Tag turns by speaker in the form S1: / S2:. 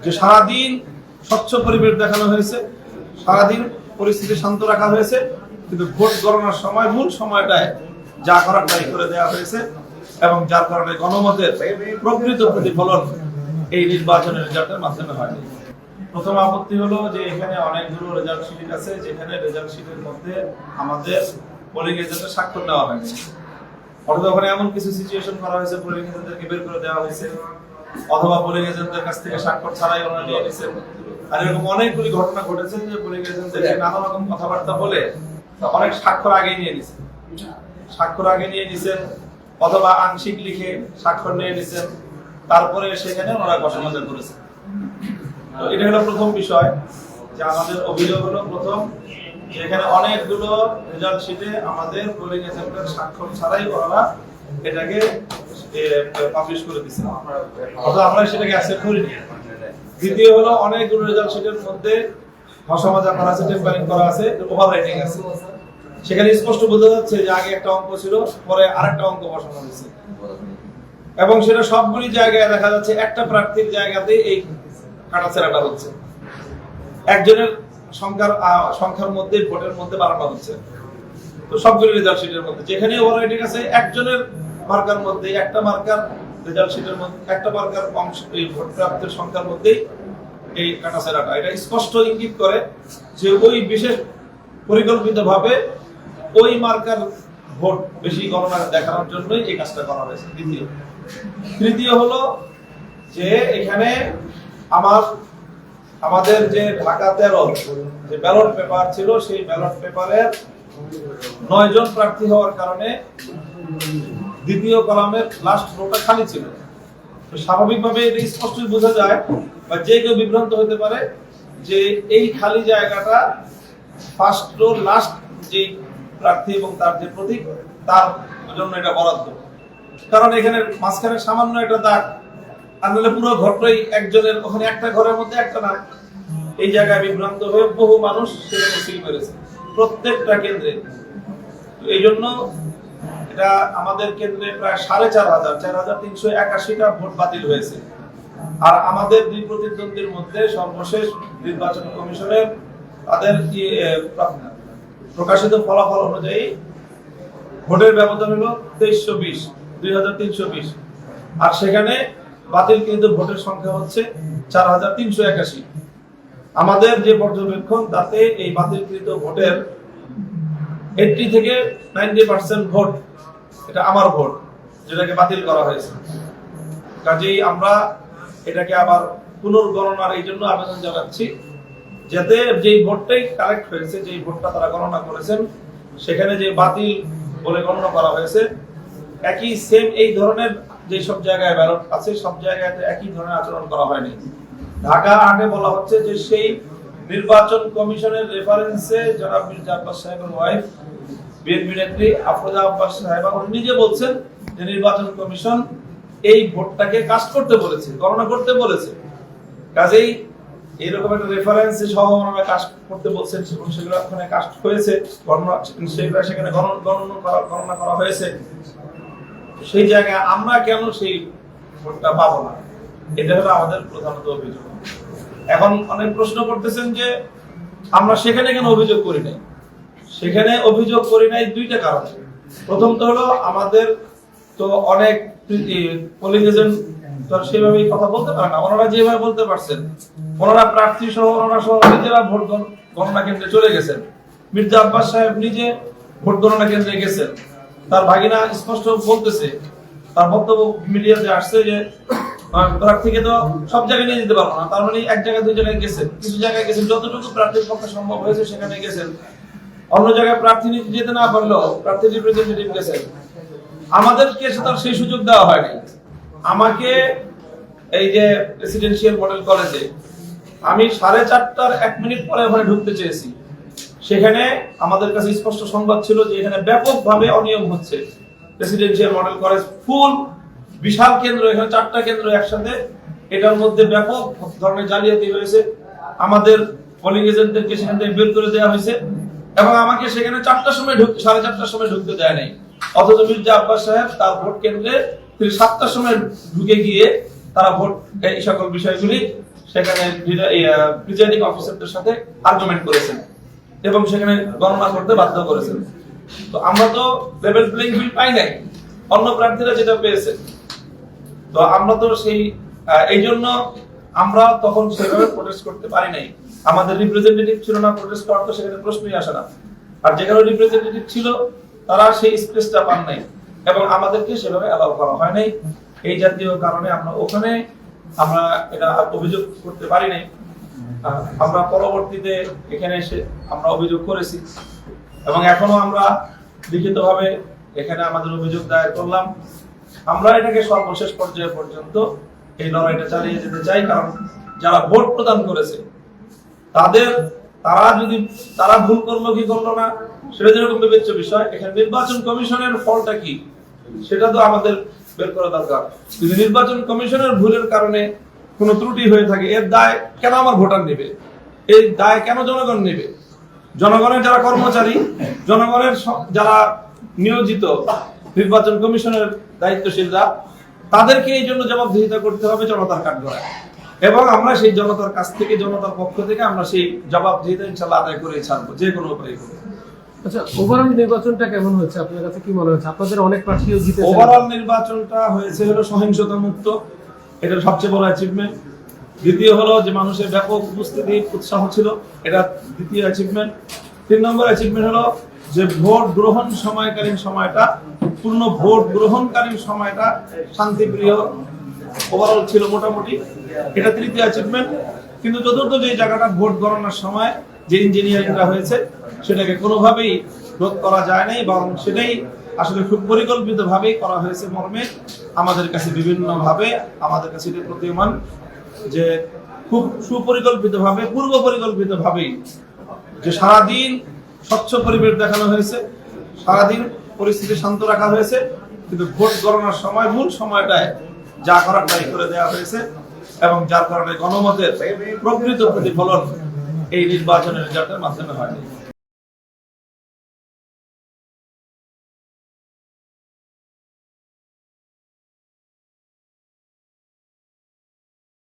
S1: যে সারাদিন স্বচ্ছ পরিবেশ দেখানো হয়েছে, সারাদিন পরিস্থিতি শান্ত রাখা হয়েছে, কিন্তু ভোট গণনার সময় মূল সময়টায় যা করার তাই করে দেওয়া হয়েছে এবং যার কারণে গণমতের প্রকৃত প্রতিফলন এই নির্বাচনের রেজাল্টের মাধ্যমে হয়। প্রথম আপত্তি হলো যে এখানে অনেকগুলো রেজাল্ট শিট আছে, যেখানে রেজাল্ট শিটের মধ্যে আমাদের পোলিং এজেন্টের স্বাক্ষর নেওয়া হয়নি, অথবা ওখানে এমন কিছু সিচুয়েশন করা হয়েছে পোলিং এজেন্টদেরকে বের করে দেওয়া হয়েছে, অথবা পোলিং এজেন্টদের কাছ থেকে স্বাক্ষর ছাড়াই ওনারা নিয়ে নিয়েছেন। আর এরকম অনেকগুলি ঘটনা ঘটেছে যে পোলিং এজেন্টদেরকে নানা রকম কথাবার্তা বলে অনেক স্বাক্ষর আগে নিয়ে নিয়েছেন, অথবা আংশিক লিখে স্বাক্ষর নিয়ে নিয়েছেন, তারপরে সেখানে ওনারা ঘোষণা করেছেন। তো এটা হলো প্রথম বিষয়, যে আমাদের অভিযোগ হলো প্রথম, যেখানে অনেকগুলো রেজাল্ট শিটে আমাদের পোলিং এজেন্টের স্বাক্ষর ছাড়াই ওনারা এটাকে পাবলিশ করে দিচ্ছে, অথবা আমরা সেটাকে অ্যাকসেপ্ট করিনি। দ্বিতীয় হলো অনেকগুলো রেজাল্ট শিটের মধ্যে ভাষামাজা করা আছে, টেম্পারিং করা আছে, ওভার রাইটিং আছে। সেখানে স্পষ্ট বোঝা যাচ্ছে যে আগে একটা অঙ্ক ছিল, পরে আরেকটা অঙ্ক বসানো হয়েছে, এবং সেটা সবগুলি জায়গায় দেখা যাচ্ছে একটা প্রার্থীর জায়গাতেই এই কাটাছেড়াটা হচ্ছে, একজনের সংখ্যার মধ্যে ভোটের মধ্যে বাড়ানো হচ্ছে। তো সবগুলি রেজাল্ট শিটের মধ্যে যেখানে ওভার রাইটিং আছে, একজনের মার্কার মধ্যে একটা মার্কার রেজাল্ট শিটের মধ্যে একটা মার্কার অংশ এই ভোট প্রাপ্তির সংখ্যার মধ্যেই এই কাটাছেড়াটা, এটা স্পষ্ট ইঙ্গিত করে যে ওই বিশেষ পরিকল্পিতভাবে ওই মার্কার ভোট বেশি গণনা দেখানোর জন্যই এই কাজটা করা হয়েছে। তৃতীয় হলো যে এখানে আমাদের যে ঢাকা 13 যে ব্যালট পেপার ছিল, সেই ব্যালট পেপারের 9 জন প্রার্থী হওয়ার কারণে দ্বিতীয় কলামের লাস্ট রোটা খালি ছিল। তো স্বাভাবিকভাবে এটা স্পষ্টই বোঝা যায় বা যে কেউ বিভ্রান্ত হতে পারে যে এই খালি জায়গাটা ফার্স্ট রো লাস্ট যে প্রার্থী এবং তার যে প্রতীক তার জন্য এটা বরাদ্দ, কারণ এখানে মাঝখানে সামান্য একটা দাগ, আর নাহলে পুরো ঘরটাই একজনের, ওখানে একটা ঘরের মধ্যে একটা নাম। এই জায়গায় বিভ্রান্ত হয়ে বহু মানুষ সেখানে সিল করেছে প্রত্যেকটা কেন্দ্রে। এই জন্য এটা আমাদের কেন্দ্রে প্রায় 4381টা ভোট বাতিল হয়েছে। আর আমাদের দুই প্রতিদ্বন্দ্বীর মধ্যে সর্বশেষ নির্বাচন কমিশনের তাদের প্রকাশিত ফলাফল অনুযায়ী ভোটের ব্যবধান হলো 2320, আর সেখানে বাতিলকৃত ভোটের সংখ্যা হচ্ছে 4381। আমাদের যে পর্যবেক্ষণ তাতে এই বাতিলকৃত ভোটের 80 থেকে 90% ভোট এটা আমার ভোট, যেটাকে বাতিল করা হয়েছে। কাজেই আমরা এটাকে আবার পুনর্গণনার এই জন্য আবেদন জানাচ্ছি, যাতে যেই ভোটটাই কালেক্ট হয়েছে, যেই ভোটটা তারা গণনা করেছেন, সেখানে যে বাতিল বলে গণনা করা হয়েছে, একই সেম এই ধরনের যে সব জায়গায় ব্যালট আছে সব জায়গায় একই ধরনের আচরণ করা হয়নি। ঢাকা 8-এ বলা হচ্ছে যে সেই নির্বাচন কমিশনের রেফারেন্সে জনাব মির্জা আব্বাস সাহেবের ওয়াইফ বিএনপি নেত্রী আফরোজা আব্বাস সাহেবা নিজে বলছেন যে নির্বাচন কমিশন এই ভোটটাকে কাস্ট করতে বলেছে, গণনা করতে বলেছে। কাজেই এইরকম একটা রেফারেন্সে সহ ওনারা কাস্ট করতে বলছেন, সেগুলো ওখানে কাস্ট হয়েছে, সেগুলো সেখানে গণনা করা হয়েছে। সেই জায়গায় আমরা কেন সেই ভোটটা পাবো না, এটা হলো আমাদের প্রধানত অভিযোগ। এখন অনেক প্রশ্ন করতেছেন যে আমরা সেখানে কেন অভিযোগ করি নাই। সেখানে অভিযোগ করি নাই দুইটা কারণে। প্রথম তো হলো আমাদের তো অনেক পোলিং এজেন্ট তো সেভাবেই কথা বলতে পারে না, ওনারা যেভাবে বলতে পারছেন, ওনারা প্রার্থী সহ ওনারা সহ নিজেরা ভোট গণনা কেন্দ্রে চলে গেছেন। মির্জা আব্বাস সাহেব নিজে ভোট গণনা কেন্দ্রে গেছেন, তার ভাগিনা স্পষ্ট বলতেছে, তার বক্তব্য মিডিয়াতে আসছে যে প্রার্থীকে তো সব জায়গায় নিয়ে যেতে পারবো না, তার মানে এক জায়গায় দুই জায়গায় গেছেন, কিছু জায়গায় গেছেন, যতটুকু প্রার্থীর পক্ষে সম্ভব হয়েছে সেখানে গেছেন। অন্য জায়গায় প্রার্থী যেতে না পারলেও প্রার্থী রিপ্রেজেন্টেটিভ গেছেন। আমাদেরকে তার সেই সুযোগ দেওয়া হয়নি। আমাকে এই যে রেসিডেন্সিয়াল মডেল কলেজে আমি 4:30টার 1 মিনিট পরে ওখানে ঢুকতে চেয়েছি, সেখানে আমাদের কাছে স্পষ্ট সংবাদ ছিল যে এখানে ব্যাপকভাবে অনিয়ম হচ্ছে। রেসিডেন্সিয়াল মডেল কলেজ ফুল বিশাল কেন্দ্র, এখানে 4টা কেন্দ্র একসাথে, এটার মধ্যে ব্যাপক ধরনের জালিয়াতি হয়েছে। আমাদের পোলিং এজেন্টদেরকে সেখান থেকে বের করে দেওয়া হয়েছে এবং আমাকে সেখানে 4টার সময় 4:30টার সময় ঢুকতে দেয় নাই। অথচ মির্জা আব্বাস সাহেব তার ভোট কেন্দ্রে তিনি 7টার সময় ঢুকে গিয়ে তারা ভোট এই সকল বিষয়গুলি সেখানে প্রিজাইডিং অফিসারদের সাথে আর্গুমেন্ট করেছেন এবং সেখানে গণনা করতে বাধ্য করেছেন। তো আমরা তো লেভেল প্লেইং ফিল্ড পাই নাই, অন্য প্রার্থীরা যেটা পেয়েছে। তো আমরা তো সেই এই জন্য আমরা তখন সেভাবে প্রোটেস্ট করতে পারি নাই। আমাদের রিপ্রেজেন্টেটিভ ছিল না, প্রোটেস্ট করার তো সেখানে প্রশ্নই আসে না। আর যেখানে রিপ্রেজেন্টেটিভ ছিল তারা সেই স্পেসটা পান নাই এবং আমাদেরকে সেভাবে অ্যালাউ করা হয় নাই। এই জাতীয় কারণে আমরা ওখানে আমরা এটা অভিযোগ করতে পারি নাই। আমরা পরবর্তীতে এখানে এসে আমরা অভিযোগ করেছি এবং এখনো আমরা লিখিতভাবে এখানে আমাদের অভিযোগ দায়ের করলাম। আমরা এটাকে সর্বশেষ পর্যায়ে পর্যন্ত এই লড়াইটা চালিয়ে যেতে চাই, কারণ যারা ভোট প্রদান করেছে তারা ভুল করলো কি করলো না সেটা যেরকম বিবেচ্য বিষয়, এখানে নির্বাচন কমিশনের ফলটা কি সেটা তো আমাদের বের করা দরকার। যদি নির্বাচন কমিশনের ভুলের কারণে কোনো ত্রুটি হয়ে থাকে, এর দায় কেন আমার ভোটার নেবে? এই দায় কেন জনগণ নেবে? জনগণের যারা কর্মচারী, জনগণের যারা নিয়োজিত নির্বাচন কমিশনের দায়িত্বশীলরা, তাদেরকে এই জন্য জবাবদিহিতা করতে হবে জনতার কাঠগড়ায়। এবং আমরা সেই জনতার কাছ থেকে, জনতার পক্ষ থেকে আমরা সেই জবাবদিহিতা ইনশাআল্লাহ আদায় করে ছাড়বো যে কোনো উপায়ে করে।
S2: আচ্ছা, ওভারঅল নির্বাচনটা কেমন হয়েছে আপনার কাছে, কি মনে হচ্ছে? আপনাদের অনেক প্রার্থীও জিতেছে।
S1: ওভারঅল নির্বাচনটা হয়েছে হলো সহিংসতা মুক্ত, এটা সবচেয়ে বড় অ্যাচিভমেন্ট। দ্বিতীয় হলো যে মানুষের ব্যাপক উপস্থিতি, উৎসাহ ছিল, এটা দ্বিতীয় অ্যাচিভমেন্ট। 3 নম্বর অ্যাচিভমেন্ট হলো যে ভোট গ্রহণ সময়কালীন সময়টা, পূর্ণ ভোট গ্রহণকালীন সময়টা শান্তিপ্রিয় ওভারঅল ছিল মোটামুটি, এটা তৃতীয় অ্যাচিভমেন্ট। কিন্তু চতুর্থ যে জায়গাটা, ভোট গণনার সময় যে ইঞ্জিনিয়ারিংটা হয়েছে সেটাকে কোনোভাবেই রোধ করা যায় নাই, এবং সেটাই আসলে খুব পরিকল্পিতভাবেই করা হয়েছে মর্মে আমাদের কাছে বিভিন্নভাবে আমাদের কাছে এটা প্রতীয়মান যে খুব সুপরিকল্পিতভাবে, পূর্ব পরিকল্পিতভাবেই যে সারাদিন স্বচ্ছ পরিবেশ দেখানো হয়েছে, সারাদিন পরিস্থিতি শান্ত রাখা হয়েছে, কিন্তু ভোট গণনার সময় মূল সময়টায় যা করার তাই করে দেওয়া হয়েছে, এবং যার কারণে গণমতের প্রকৃত প্রতিফলন এই নির্বাচনের রেজাল্টের মাধ্যমে হয়।